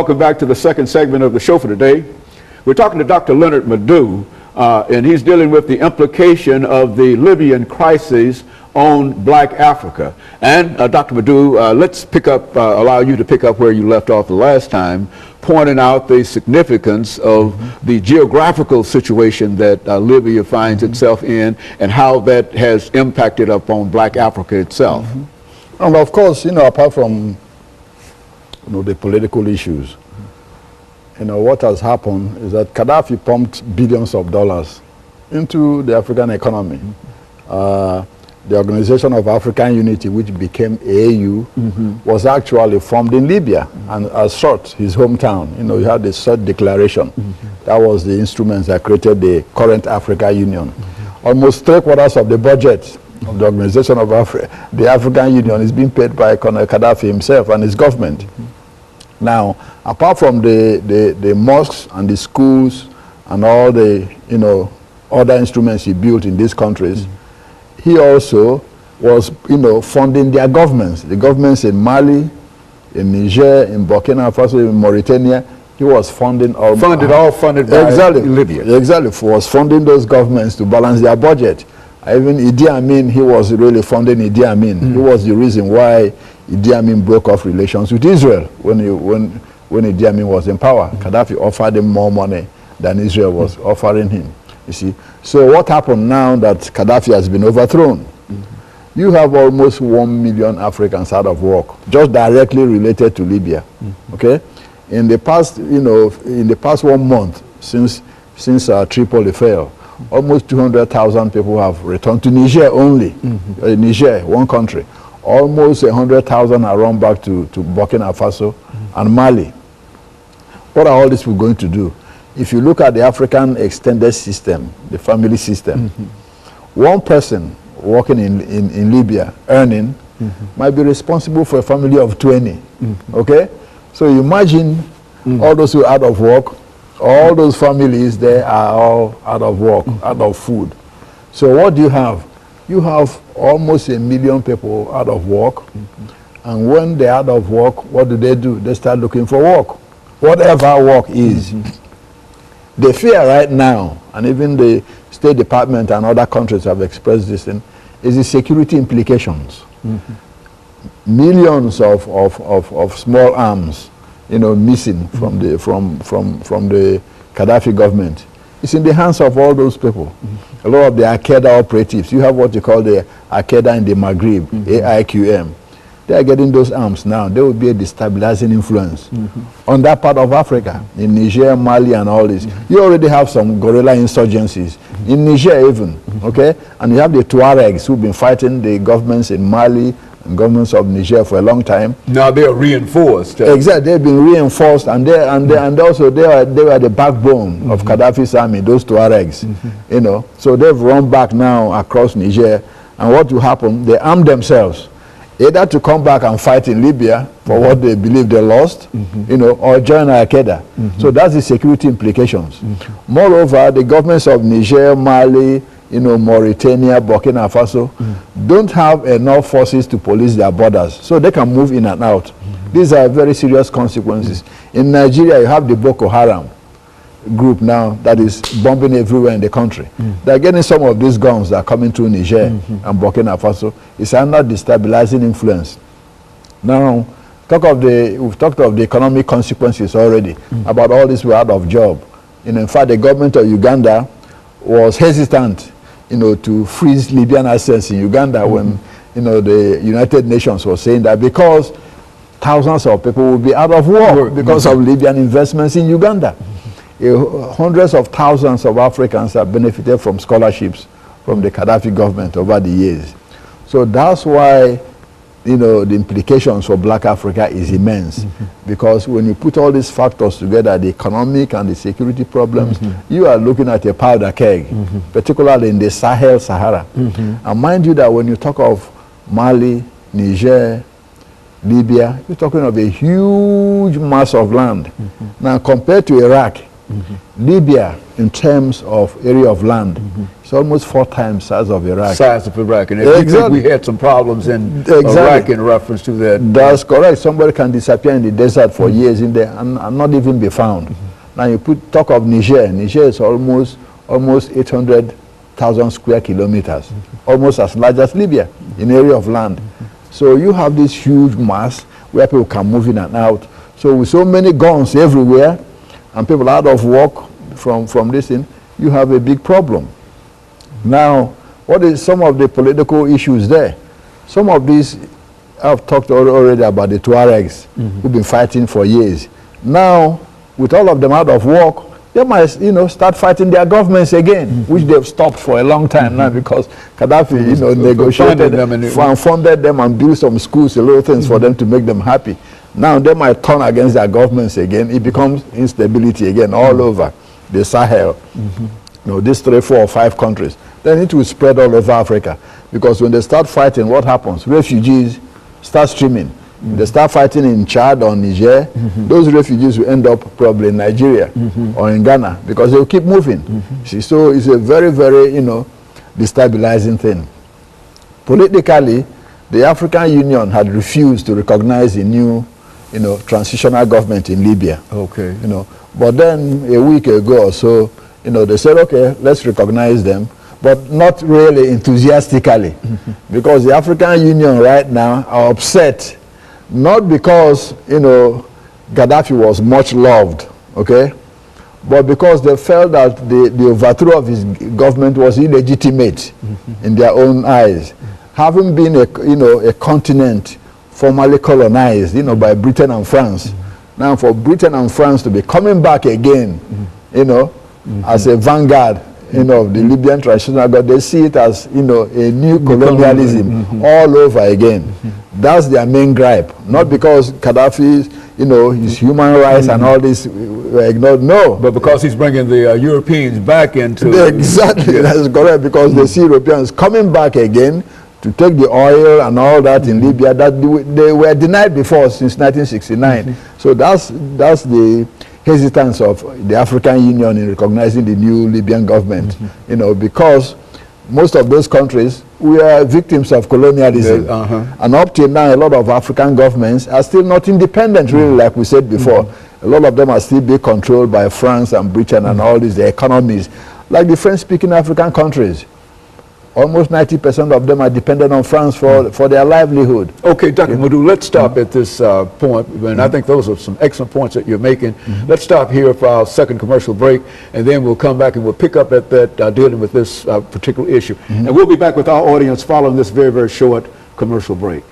Welcome back to the second segment of the show for today. We're talking to Dr. LMadu2, and he's dealing with the implication of the Libyan crisis on Black Africa. And Dr. LMadu2, let's pick up, allow you to pick up where you left off the last time, pointing out the significance of the geographical situation that Libya finds itself in and how that has impacted upon Black Africa itself. And of course, apart from the political issues, what has happened is that Gaddafi pumped billions of dollars into the African economy. The Organization of African Unity, which became AU, was actually formed in Libya, and as such, his hometown. You had the third declaration. That was the instrument that created the current African Union. Almost 3/4 of the budget of the Organization of the African Union is being paid by Colonel Gaddafi himself and his government. Now, apart from the mosques and the schools and all the other instruments he built in these countries, he also was funding their governments. The governments in Mali, in Niger, in Burkina Faso, in Mauritania. He was funding all funded by Libya. Exactly, was funding those governments to balance their budget. Even Idi Amin, he was really funding Idi Amin. He was the reason why Idi Amin broke off relations with Israel when Idi Amin was in power. Gaddafi offered him more money than Israel was offering him. You see, so what happened now that Gaddafi has been overthrown? You have almost 1 million Africans out of work, just directly related to Libya. Okay, in the past, in the past 1 month since Tripoli fell, almost 200,000 people have returned to Niger only. Niger, one country. Almost 100,000 are run back to Burkina Faso and Mali. What are all these people going to do? If you look at the African extended system, the family system, one person working in Libya earning might be responsible for a family of 20. Okay? So you imagine all those who are out of work, all those families there are all out of work, out of food. So what do you have? You have almost 1 million people out of work. And when they're out of work, what do? They start looking for work. Whatever work is. The fear right now, and even the State Department and other countries have expressed this thing, is the security implications. Millions of small arms, missing from the Gaddafi government. It's in the hands of all those people. A lot of the Al-Qaeda operatives, you have what you call the Al-Qaeda in the Maghreb, AIQM. They are getting those arms now. There will be a destabilizing influence on that part of Africa, in Niger, Mali, and all this. You already have some guerrilla insurgencies in Niger even, okay? And you have the Tuaregs who've been fighting the governments in Mali and governments of Niger for a long time. Now they are reinforced. Exactly, they've been reinforced, and also they were the backbone of Gaddafi's army, those Tuaregs, So they've run back now across Niger, and what will happen? They arm themselves, either to come back and fight in Libya for what they believe they lost, or join Al-Qaeda. So that's the security implications. Moreover, the governments of Niger, Mali, Mauritania, Burkina Faso, don't have enough forces to police their borders, so they can move in and out. These are very serious consequences. In Nigeria, you have the Boko Haram group now that is bombing everywhere in the country. They're getting some of these guns that are coming to Niger and Burkina Faso. It's under destabilizing influence. Now, we've talked of the economic consequences already, about all this we're out of job. In fact, the government of Uganda was hesitant, to freeze Libyan assets in Uganda when, the United Nations was saying that because thousands of people will be out of work because of Libyan investments in Uganda. Hundreds of thousands of Africans have benefited from scholarships from the Gaddafi government over the years. So that's why, the implications for Black Africa is immense. Because when you put all these factors together, the economic and the security problems, you are looking at a powder keg, particularly in the Sahara. And mind you that when you talk of Mali, Niger, Libya, you're talking of a huge mass of land. Now compared to Iraq, Libya, in terms of area of land, is almost 4 times size of Iraq. Size of Iraq. And if you think we had some problems in Iraq in reference to that. That's correct. Somebody can disappear in the desert for years in there and not even be found. Now you talk of Niger. Niger is almost 800,000 square kilometers, almost as large as Libya in area of land. So you have this huge mass where people can move in and out. So with so many guns everywhere and people out of work from this thing, you have a big problem. Now, what is some of the political issues there? Some of these, I've talked already about the Tuaregs who've been fighting for years. Now, with all of them out of work, they might, start fighting their governments again, which they've stopped for a long time now because Gaddafi, negotiated them and funded them and built some schools, little things for them to make them happy. Now they might turn against their governments again. It becomes instability again all over the Sahel. These 3, 4, or 5 countries. Then it will spread all over Africa because when they start fighting, what happens? Refugees start streaming. They start fighting in Chad or Niger. Those refugees will end up probably in Nigeria or in Ghana because they will keep moving. So it's a very, very, destabilizing thing. Politically, the African Union had refused to recognize a new, transitional government in Libya. Okay. But then a week ago or so, they said, okay, let's recognize them, but not really enthusiastically, because the African Union right now are upset, not because, Gaddafi was much loved, okay, but because they felt that the overthrow of his government was illegitimate in their own eyes. Having been a continent formerly colonized, by Britain and France, now for Britain and France to be coming back again, as a vanguard, of the Libyan transitional government, they see it as, a new colonialism all over again. That's their main gripe. Not because Gaddafi, his human rights and all this were ignored, no. But because he's bringing the Europeans back into... Exactly, that's correct, because they see Europeans coming back again to take the oil and all that in Libya that they were denied before since 1969. So that's the hesitance of the African Union in recognizing the new Libyan government, because most of those countries were victims of colonialism. And up till now, a lot of African governments are still not independent, really, like we said before. A lot of them are still being controlled by France and Britain and all these, the economies. Like the French-speaking African countries, almost 90% of them are dependent on France for their livelihood. Okay, Dr. LMadu, let's stop at this point, and I think those are some excellent points that you're making. Let's stop here for our second commercial break, and then we'll come back and we'll pick up at that dealing with this particular issue. And we'll be back with our audience following this very, very short commercial break.